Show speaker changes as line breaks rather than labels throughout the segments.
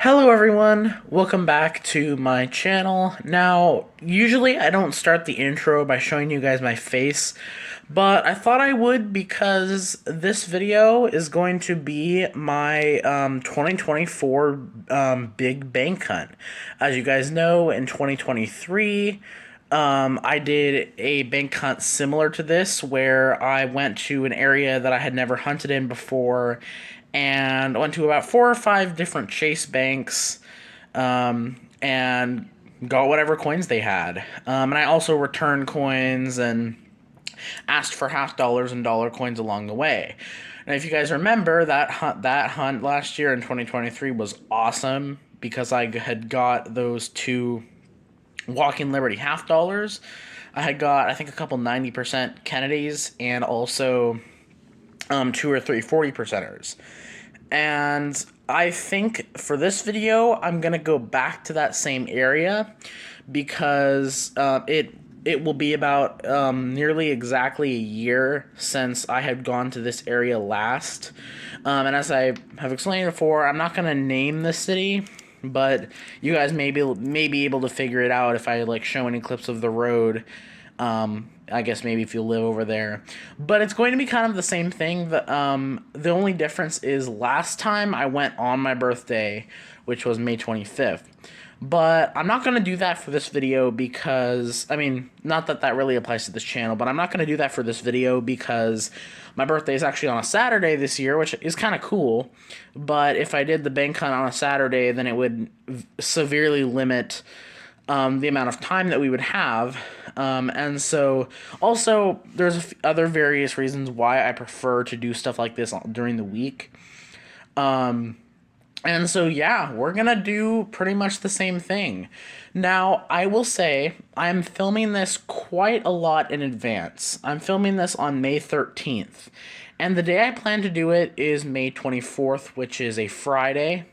Hello everyone, welcome back to my channel. Now, usually I don't start the intro by showing you guys my face, but I thought I would because this video is going to be my 2024 big bank hunt. As you guys know, in 2023, I did a bank hunt similar to this where I went to an area that I had never hunted in before and went to about 4 or 5 different chase banks and got whatever coins they had. And I also returned coins and asked for half dollars and dollar coins along the way. And if you guys remember, that hunt last year in 2023 was awesome because I had got those two Walking Liberty half dollars. I had got, I think, a couple 90% Kennedys and also two or three 40 percenters. And I think for this video, I'm going to go back to that same area because it will be about nearly exactly a year since I had gone to this area last. And as I have explained before, I'm not going to name the city, but you guys may be able to figure it out if I like show any clips of the road. I guess maybe if you live over there. But it's going to be kind of the same thing. The only difference is last time I went on my birthday, which was May 25th. But I'm not going to do that for this video because, I mean, not that that really applies to this channel, but I'm not going to do that for this video because my birthday is actually on a Saturday this year, which is kind of cool. But if I did the bank hunt on a Saturday, then it would severely limit the amount of time that we would have. And so, also, there's other various reasons why I prefer to do stuff like this during the week. And so, yeah, we're going to do pretty much the same thing. Now, I will say, I'm filming this quite a lot in advance. I'm filming this on May 13th. And the day I plan to do it is May 24th, which is a Friday.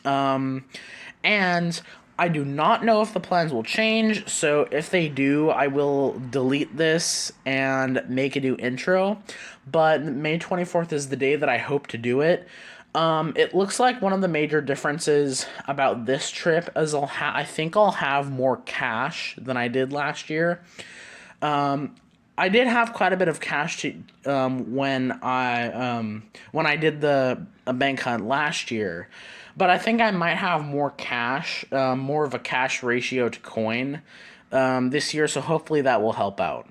And I do not know if the plans will change, so if they do, I will delete this and make a new intro. But May 24th is the day that I hope to do it. It looks like one of the major differences about this trip is I think I'll have more cash than I did last year. I did have quite a bit of cash when I did the bank hunt last year, but I think I might have more cash, more of a cash ratio to coin this year. So hopefully that will help out.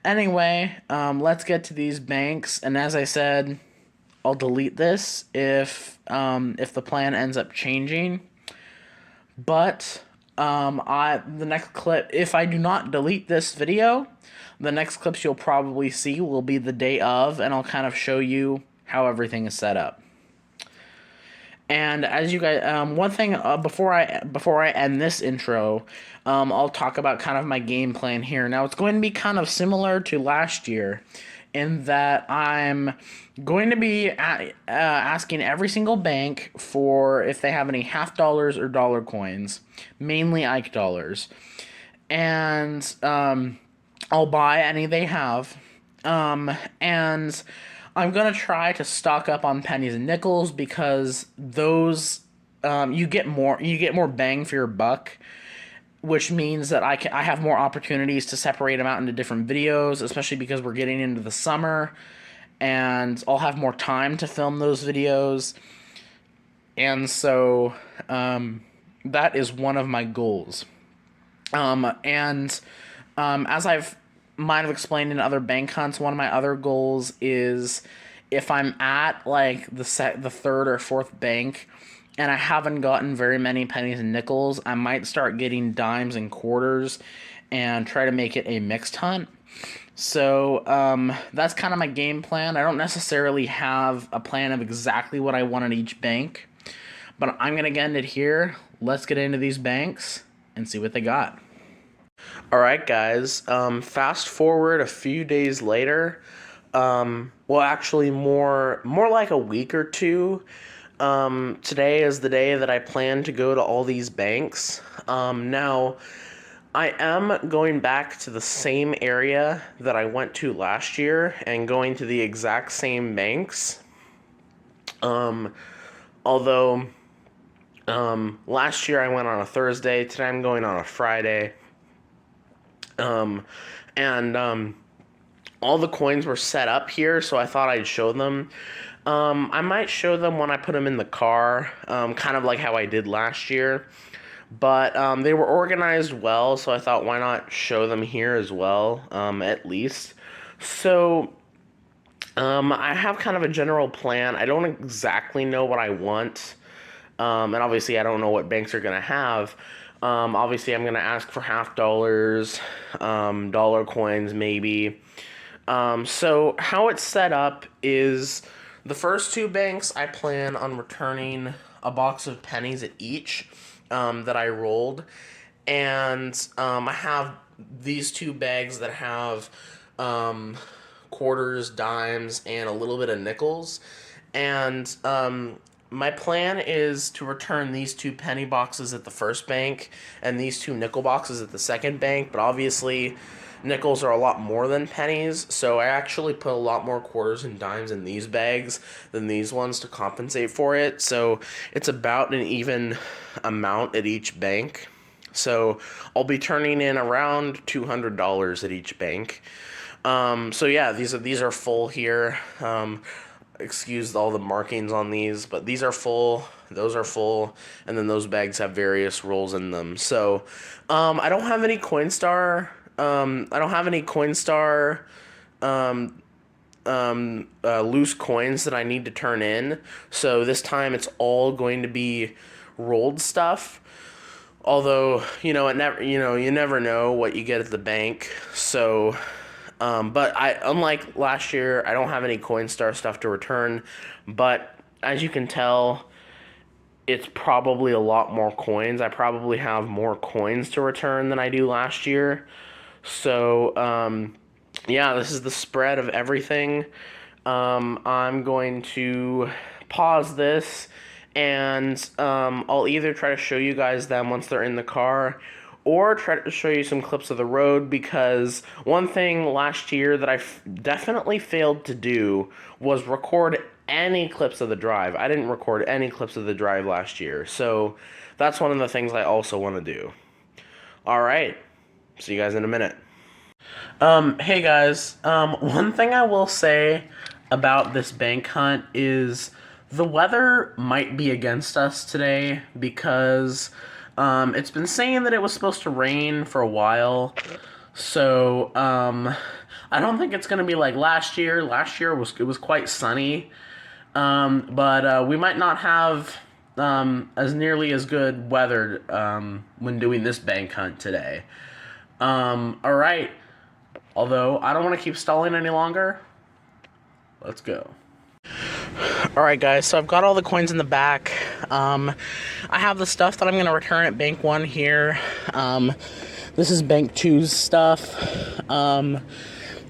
Anyway, let's get to these banks, and as I said, I'll delete this if the plan ends up changing. But the next clip, if I do not delete this video, the next clips you'll probably see will be the day of, and I'll kind of show you how everything is set up. And as you guys, one thing before I end this intro, I'll talk about kind of my game plan here. Now it's going to be kind of similar to last year, in that I'm going to be asking every single bank for if they have any half dollars or dollar coins, mainly Ike dollars, and I'll buy any they have, and I'm gonna try to stock up on pennies and nickels because those you get more bang for your buck, which means that I have more opportunities to separate them out into different videos, especially because we're getting into the summer, and I'll have more time to film those videos, and so that is one of my goals. As I've might have explained in other bank hunts, one of my other goals is if I'm at like the third or fourth bank and I haven't gotten very many pennies and nickels, I might start getting dimes and quarters and try to make it a mixed hunt. So that's kind of my game plan. I don't necessarily have a plan of exactly what I want at each bank, but I'm going to get it here. Let's get into these banks and see what they got. Alright guys, fast forward a few days later, well actually more like a week or two. Today is the day that I plan to go to all these banks. Now, I am going back to the same area that I went to last year and going to the exact same banks. Although
Last year I went on a Thursday. Today I'm going on a Friday. Um, and all the coins were set up here, so I thought I'd show them. I might show them when I put them in the car, kind of like how I did last year. But they were organized well, so I thought why not show them here as well, at least. So I have kind of a general plan. I don't exactly know what I want. And obviously, I don't know what banks are going to have. Obviously, I'm going to ask for half dollars, dollar coins, maybe. So, how it's set up is the first two banks, I plan on returning a box of pennies at each that I rolled. And I have these two bags that have quarters, dimes, and a little bit of nickels. And my plan is to return these two penny boxes at the first bank and these two nickel boxes at the second bank. But obviously, nickels are a lot more than pennies, so I actually put a lot more quarters and dimes in these bags than these ones to compensate for it. So it's about an even amount at each bank. So I'll be turning in around $200 at each bank. So yeah, these are full here. Excuse all the markings on these, but these are full, those are full, and then those bags have various rolls in them. So I don't have any Coinstar. I don't have any Coinstar loose coins that I need to turn in. So this time it's all going to be rolled stuff. Although, you never know what you get at the bank. So, but unlike last year, I don't have any Coinstar stuff to return. But as you can tell, it's probably a lot more coins. I probably have more coins to return than I do last year. So, yeah, this is the spread of everything. I'm going to pause this, and I'll either try to show you guys them once they're in the car, or try to show you some clips of the road, because one thing last year that I definitely failed to do was record any clips of the drive. I didn't record any clips of the drive last year, so that's one of the things I also want to do. Alright, see you guys in a minute. Hey guys, one thing I will say about this bank hunt is the weather might be against us today because it's been saying that it was supposed to rain for a while. So I don't think it's gonna be like last year. Last year it was quite sunny, but we might not have as nearly as good weather when doing this bank hunt today. All right. Although, I don't want to keep stalling any longer. Let's go. Alright guys, so I've got all the coins in the back. I have the stuff that I'm going to return at Bank 1 here. This is Bank 2's stuff. And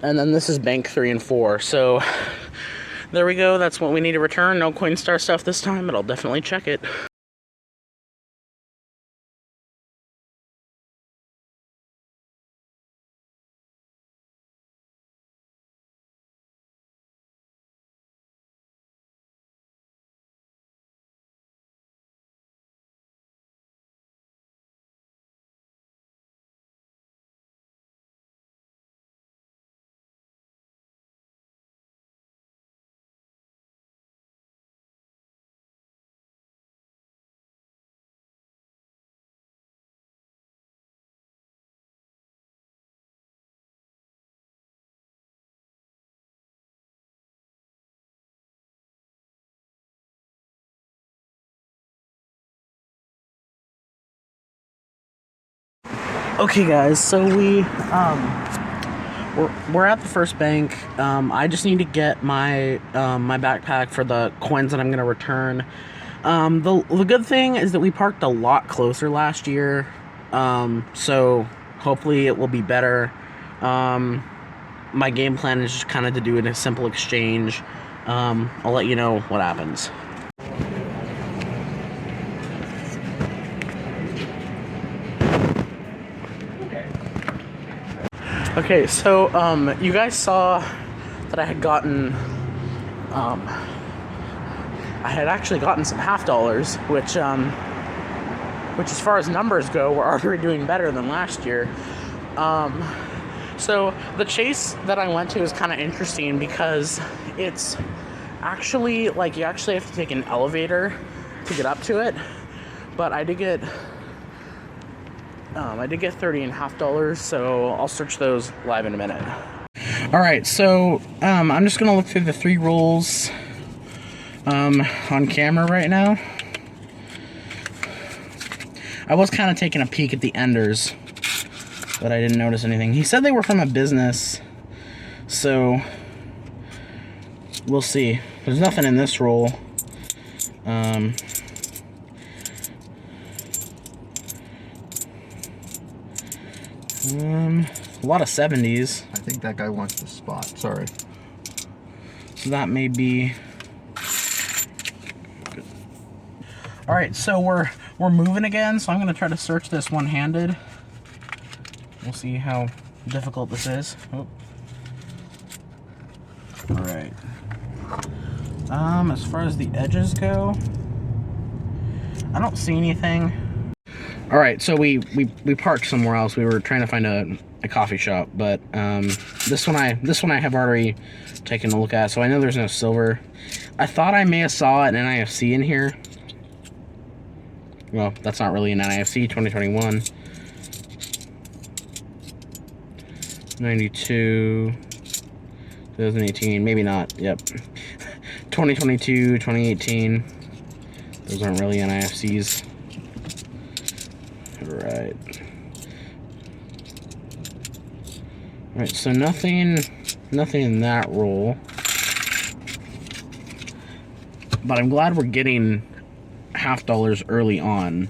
then this is Bank 3 and 4. So, there we go. That's what we need to return. No Coinstar stuff this time, but I'll definitely check it. Okay guys, so we're at the first bank. I just need to get my my backpack for the coins that I'm gonna return. The good thing is that we parked a lot closer last year, so hopefully it will be better. My game plan is just kind of to do a simple exchange. I'll let you know what happens. Okay, so you guys saw that I had gotten I had actually gotten some half dollars, which
which as far as numbers go, we're already doing better than last year. So the Chase that I went to is kind of interesting because it's actually, like, you actually have to take an elevator to get up to it, but I did get $30.50, so I'll search those live in a minute. All right, so I'm just gonna look through the 3 rolls on camera right now. I was kind of taking a peek at the enders, but I didn't notice anything. He said they were from a business, so we'll see. There's nothing in this roll. A lot of 70s.
I think that guy wants the spot. Sorry.
So that may be good. All right, so we're moving again. So I'm gonna try to search this one-handed. We'll see how difficult this is. Oh. All right. As far as the edges go, I don't see anything. All right, so we parked somewhere else. We were trying to find a coffee shop, but this one I have already taken a look at, so I know there's no silver. I thought I may have saw an NIFC in here. Well, that's not really an NIFC. 2021, 92, 2018, maybe not. Yep. 2022, 2018. Those aren't really NIFCs. Right. Alright, so nothing in that roll. But I'm glad we're getting $50 early on.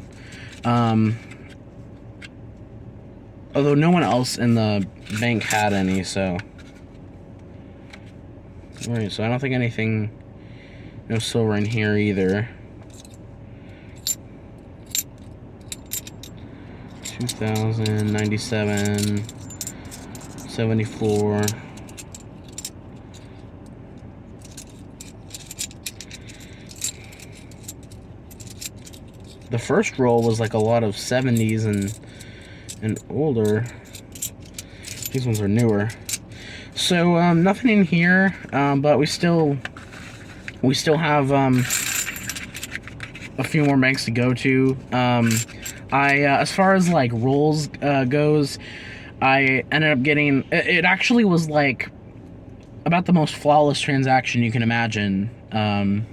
Although no one else in the bank had any, so. Alright, so I don't think anything, no silver in here either. 2000, 97, 74. The first roll was like a lot of 70s and older. These ones are newer. So nothing in here, but we still have a few more banks to go to. As far as like rolls goes, I ended up getting, it actually was like about the most flawless transaction you can imagine. The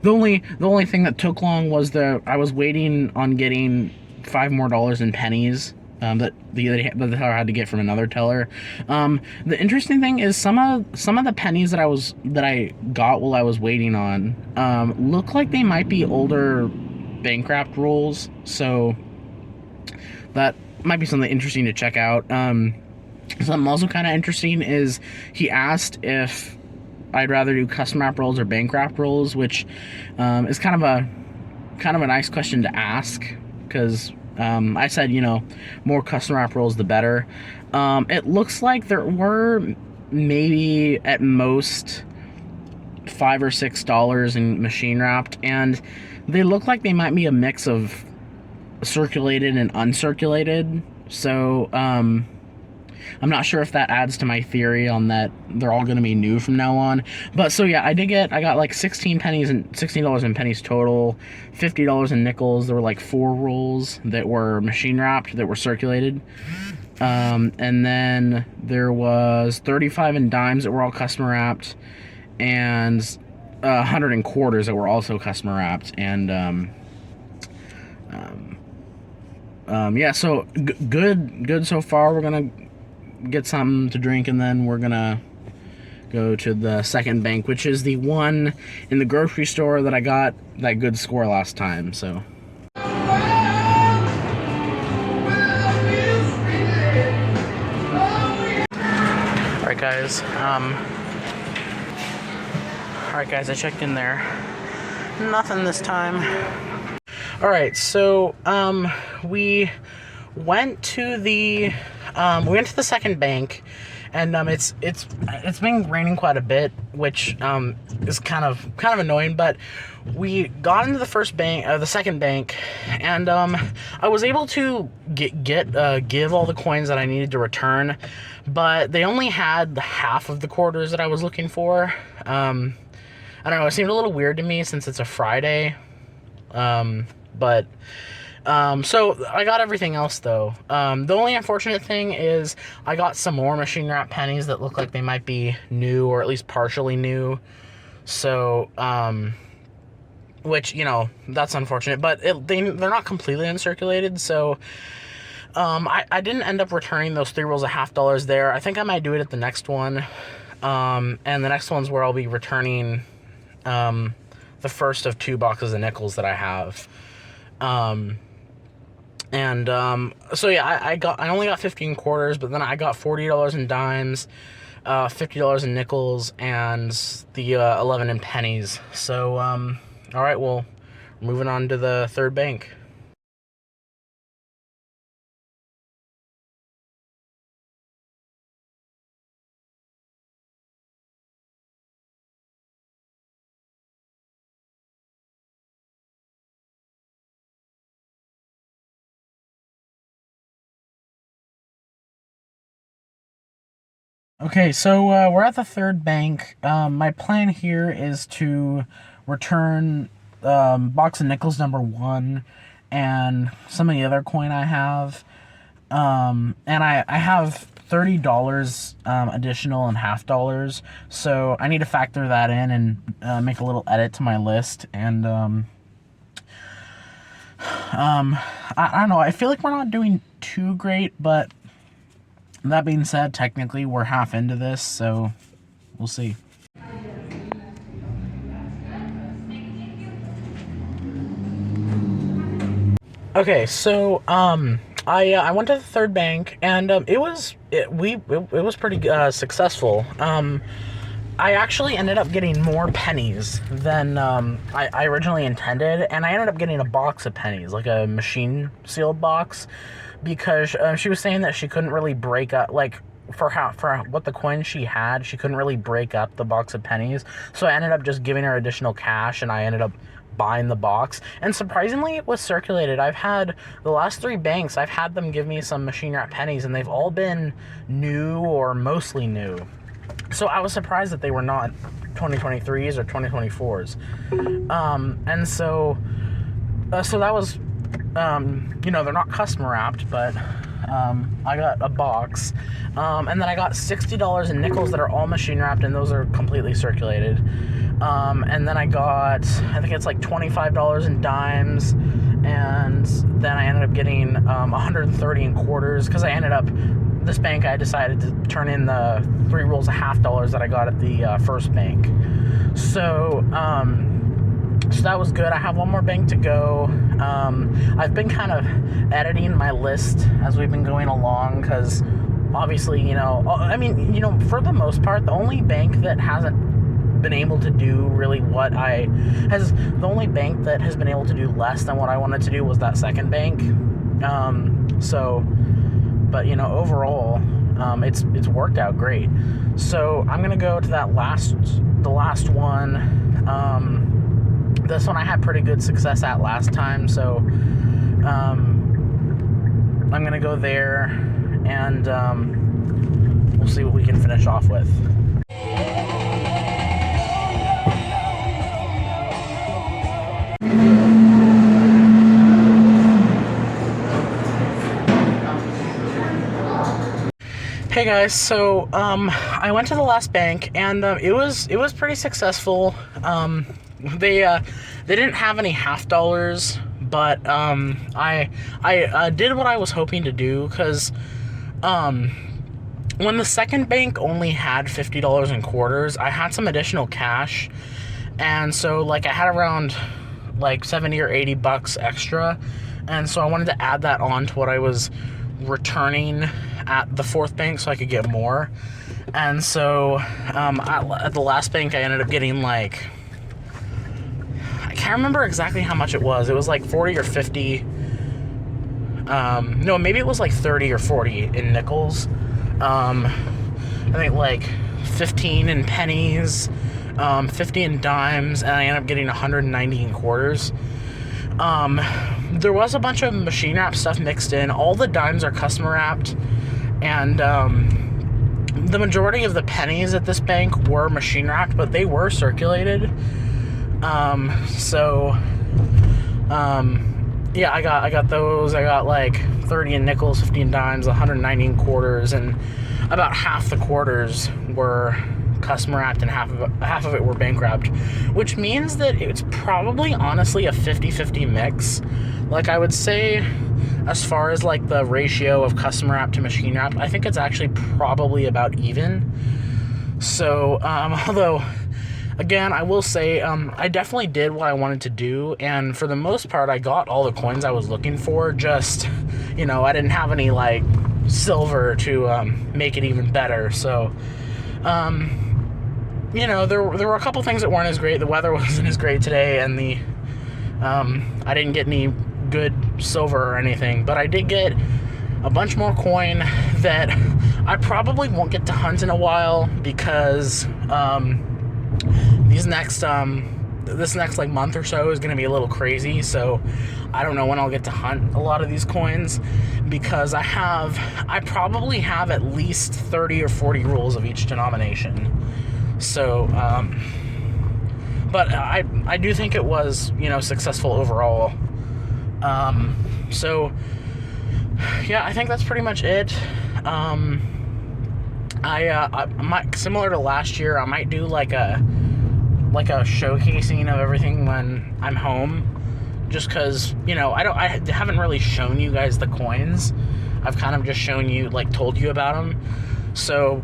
only thing that took long was I was waiting on getting $5 more in pennies that the teller had to get from another teller. The interesting thing is some of the pennies that I got while I was waiting on look like they might be older bankrupt rolls, so that might be something interesting to check out. Something also kind of interesting is he asked if I'd rather do custom wrap rolls or bankrupt rolls, which is kind of a nice question to ask, because I said, you know, more custom wrap rolls the better. It looks like there were maybe at most $5 or $6 in machine wrapped, and they look like they might be a mix of circulated and uncirculated. So I'm not sure if that adds to my theory on that they're all going to be new from now on. But so yeah, I got like $16 in pennies total, $50 in nickels. There were like 4 rolls that were machine wrapped that were circulated. And then there was 35 in dimes that were all custom wrapped, and 100 in quarters that were also custom wrapped. And yeah, so good so far. We're gonna get something to drink, and then we're gonna go to the second bank, which is the one in the grocery store that I got that good score last time. So alright guys, I checked in there. Nothing this time. Alright, so we went to the second bank, and it's been raining quite a bit, which is kind of annoying. But we got into the second bank, and I was able to give all the coins that I needed to return, but they only had half of the quarters that I was looking for. I don't know, it seemed a little weird to me since it's a Friday. But so I got everything else though. The only unfortunate thing is I got some more machine wrap pennies that look like they might be new, or at least partially new. So, which, you know, that's unfortunate, but they're not completely uncirculated. So, I didn't end up returning those 3 rolls of $half there. I think I might do it at the next one. And the next one's where I'll be returning, the first of 2 boxes of nickels that I have. So yeah, I only got 15 quarters, but then I got $40 in dimes, $50 in nickels, and the 11 in pennies. So all right, well, moving on to the third bank. Okay, so we're at the third bank. My plan here is to return box of nickels number 1 and some of the other coin I have. And I have $30 additional and $half, so I need to factor that in and make a little edit to my list. And I don't know, I feel like we're not doing too great, but that being said, technically we're half into this, so we'll see. Okay, so I went to the third bank, and it was pretty successful. I actually ended up getting more pennies than I originally intended, and I ended up getting a box of pennies, like a machine sealed box, because she was saying that she couldn't really break up, like, for what the coins she had, she couldn't really break up the box of pennies. So I ended up just giving her additional cash, and I ended up buying the box. And surprisingly, it was circulated. I've had the last 3 banks, I've had them give me some machine wrap pennies, and they've all been new or mostly new. So I was surprised that they were not 2023s or 2024s. And so that was, you know, they're not custom wrapped, but I got a box. And then I got $60 in nickels that are all machine wrapped, and those are completely circulated. And then I got, I think it's like $25 in dimes, and then I ended up getting 130 in quarters, because I ended up, this bank, I decided to turn in the 3 rolls of $half that I got at the first bank. So, so that was good. I have one more bank to go. I've been kind of editing my list as we've been going along, because obviously, you know, I mean, you know, for the most part, the only bank that hasn't been able to do really the only bank that has been able to do less than what I wanted to do was that second bank. But you know, overall, it's worked out great. So I'm gonna go to the last one. This one I had pretty good success at last time, so I'm gonna go there, and we'll see what we can finish off with. Hey guys, so I went to the last bank, and it was pretty successful. They didn't have any $half, but I did what I was hoping to do, because when the second bank only had $50 in quarters, I had some additional cash, and so like I had around like 70 or 80 bucks extra, and so I wanted to add that on to what I was returning at the fourth bank so I could get more. And so at the last bank I ended up getting, like, I can't remember exactly how much it was. It was like 40 or 50. No, maybe it was like 30 or 40 in nickels. I think like 15 in pennies, 50 in dimes, and I ended up getting 190 in quarters. There was a bunch of machine wrap stuff mixed in. All the dimes are custom wrapped, and the majority of the pennies at this bank were machine wrapped, but they were circulated. Yeah, I got those. I got like 30 in nickels, 50 in dimes, 190 in quarters, and about half the quarters were custom wrapped and half of it were bank wrapped, which means that it's probably honestly a 50-50 mix. Like, I would say, as far as like the ratio of custom wrap to machine wrap, I think it's actually probably about even. So, although, again, I will say, I definitely did what I wanted to do, and for the most part, I got all the coins I was looking for. Just, you know, I didn't have any like silver to make it even better. So, you know, there were a couple things that weren't as great. The weather wasn't as great today, and I didn't get any good silver or anything, but I did get a bunch more coin that I probably won't get to hunt in a while, because this next like month or so is going to be a little crazy. So I don't know when I'll get to hunt a lot of these coins, because I probably have at least 30 or 40 rules of each denomination. So, but I do think it was, you know, successful overall. So yeah, I think that's pretty much it. I might, similar to last year, I might do like a showcasing of everything when I'm home, just because, you know, I haven't really shown you guys the coins. I've kind of just shown you, like, told you about them. So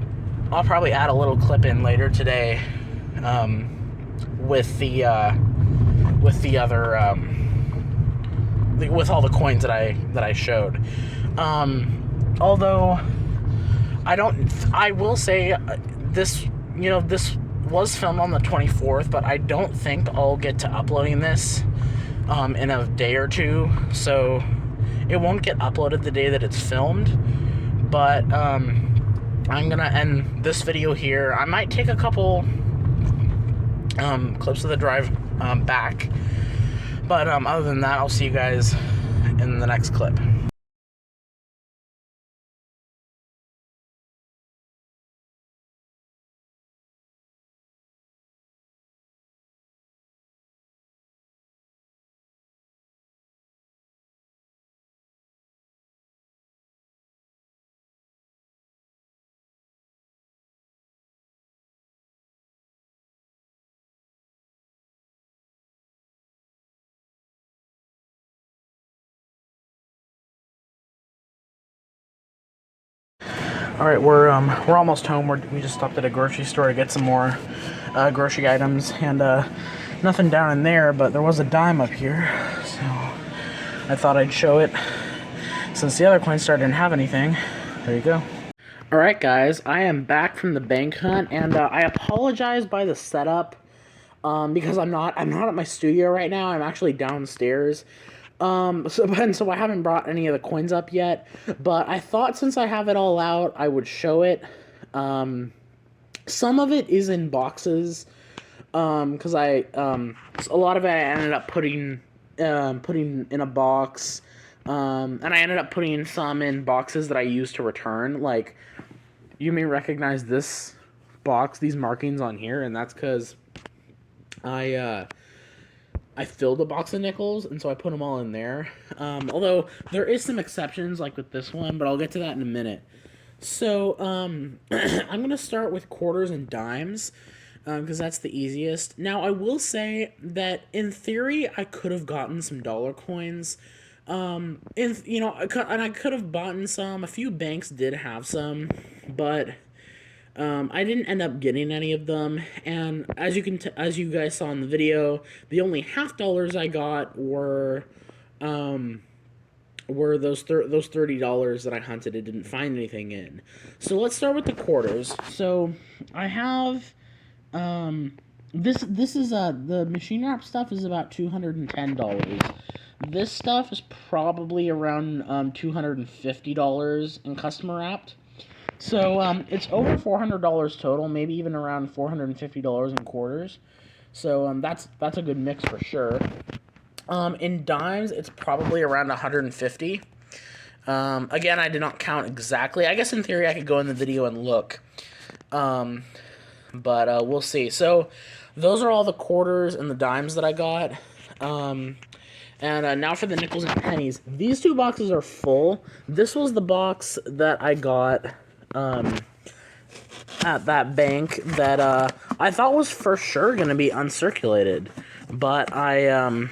I'll probably add a little clip in later today, with the other with all the coins that I showed. Although I will say, this, you know, this was filmed on the 24th, but I don't think I'll get to uploading this in a day or two, so it won't get uploaded the day that it's filmed. But I'm gonna end this video here. I might take a couple clips of the drive back, but other than that, I'll see you guys in the next clip. All right, we're almost home. We just stopped at a grocery store to get some more grocery items, and nothing down in there, but there was a dime up here, so I thought I'd show it. Since the other coin store didn't have anything, there you go. All right, guys, I am back from the bank hunt, and I apologize by the setup, because I'm not at my studio right now. I'm actually downstairs. So I haven't brought any of the coins up yet, but I thought since I have it all out, I would show it. Some of it is in boxes, because a lot of it I ended up putting in a box, and I ended up putting some in boxes that I used to return. Like, you may recognize this box, these markings on here, and that's because I filled a box of nickels, and so I put them all in there. Although there is some exceptions, like with this one, but I'll get to that in a minute. So I'm going to start with quarters and dimes, because that's the easiest. Now, I will say that in theory, I could have gotten some dollar coins. I could have bought some. A few banks did have some, but I didn't end up getting any of them, and as you guys saw in the video, the only half dollars I got were those $30 that I hunted and didn't find anything in. So let's start with the quarters. So I have this is the machine wrap stuff is about $210. This stuff is probably around $250 in customer wrapped. So it's over $400 total, maybe even around $450 in quarters. So that's a good mix for sure. In dimes, it's probably around 150. Again, I did not count exactly. I guess in theory I could go in the video and look. But we'll see. So those are all the quarters and the dimes that I got. And now for the nickels and pennies. These two boxes are full. This was the box that I got at that bank that I thought was for sure going to be uncirculated. But when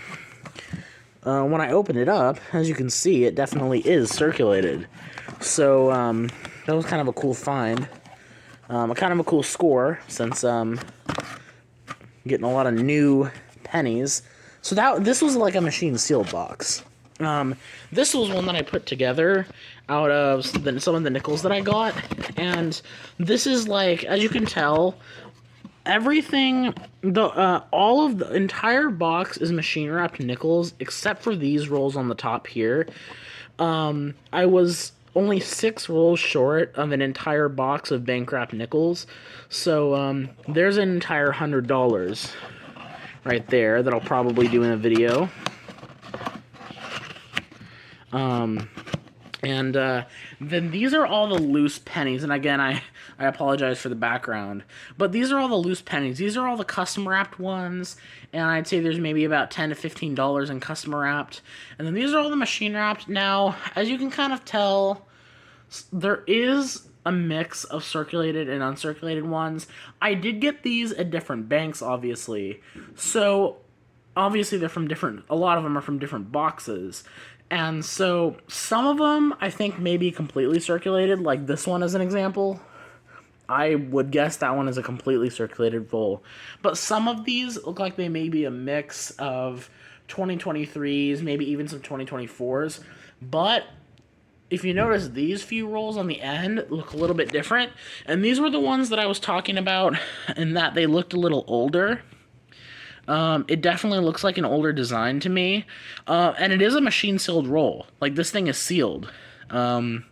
I opened it up, as you can see, it definitely is circulated. So that was kind of a cool find. Kind of a cool score, since getting a lot of new pennies. So this was like a machine sealed box. This was one that I put together out of some of the nickels that I got, and this is like, as you can tell, everything, all of the entire box is machine wrapped nickels except for these rolls on the top here. I was only 6 rolls short of an entire box of bank wrapped nickels, so there's an entire $100 right there that I'll probably do in a video. And then these are all the loose pennies, and again, I apologize for the background, but these are all the loose pennies. These are all the custom wrapped ones, and I'd say there's maybe about $10 to $15 in custom wrapped, and then these are all the machine wrapped. Now, as you can kind of tell, there is a mix of circulated and uncirculated ones. I did get these at different banks, obviously, so obviously they're from different, a lot of them are from different boxes. And so some of them I think may be completely circulated, like this one as an example. I would guess that one is a completely circulated roll. But some of these look like they may be a mix of 2023s, maybe even some 2024s. But if you notice, these few rolls on the end look a little bit different. And these were the ones that I was talking about in that they looked a little older. It definitely looks like an older design to me. And it is a machine sealed roll. Like, this thing is sealed. To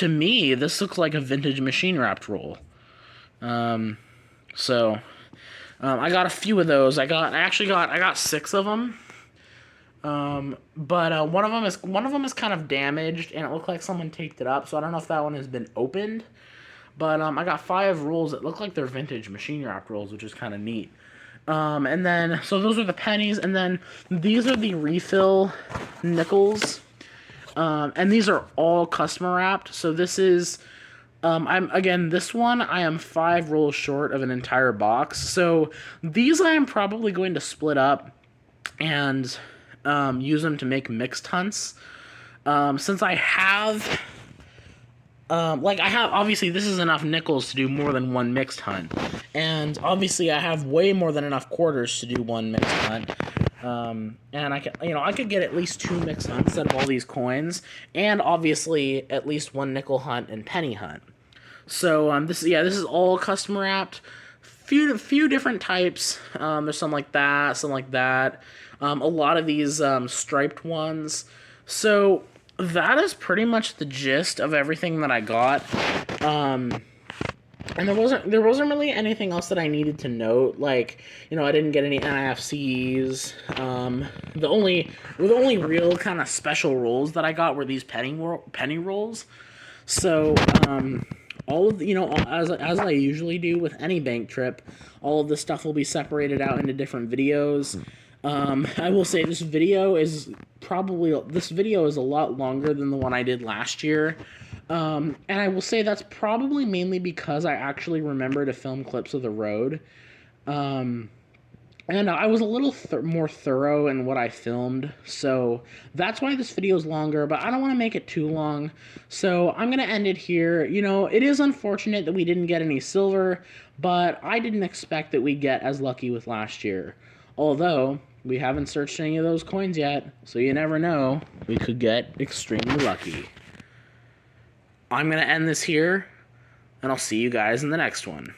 me, this looks like a vintage machine wrapped roll. I got a few of those. I got 6 of them. But one of them is kind of damaged, and it looked like someone taped it up. So I don't know if that one has been opened. But I got 5 rolls that look like they're vintage machine wrapped rolls, which is kind of neat. And then, so those are the pennies, and then these are the refill nickels. And these are all customer wrapped. So this is, this one, I am 5 rolls short of an entire box. So these I am probably going to split up and use them to make mixed hunts. Since I have... obviously this is enough nickels to do more than one mixed hunt. And obviously I have way more than enough quarters to do one mixed hunt. And I could get at least 2 mixed hunts out of all these coins. And obviously at least 1 nickel hunt and penny hunt. So, this is all custom wrapped. Few different types. There's some like that, some like that. A lot of these, striped ones. So... that is pretty much the gist of everything that I got. And there wasn't really anything else that I needed to note. Like, I didn't get any NIFCs. The only real kind of special rolls that I got were these penny rolls. So, all of the, as I usually do with any bank trip, all of the stuff will be separated out into different videos. I will say this video is a lot longer than the one I did last year. And I will say that's probably mainly because I actually remember to film clips of the road. And I was a little more thorough in what I filmed, so that's why this video is longer, but I don't want to make it too long, so I'm going to end it here. It is unfortunate that we didn't get any silver, but I didn't expect that we'd get as lucky with last year. Although, we haven't searched any of those coins yet, so you never know, we could get extremely lucky. I'm going to end this here, and I'll see you guys in the next one.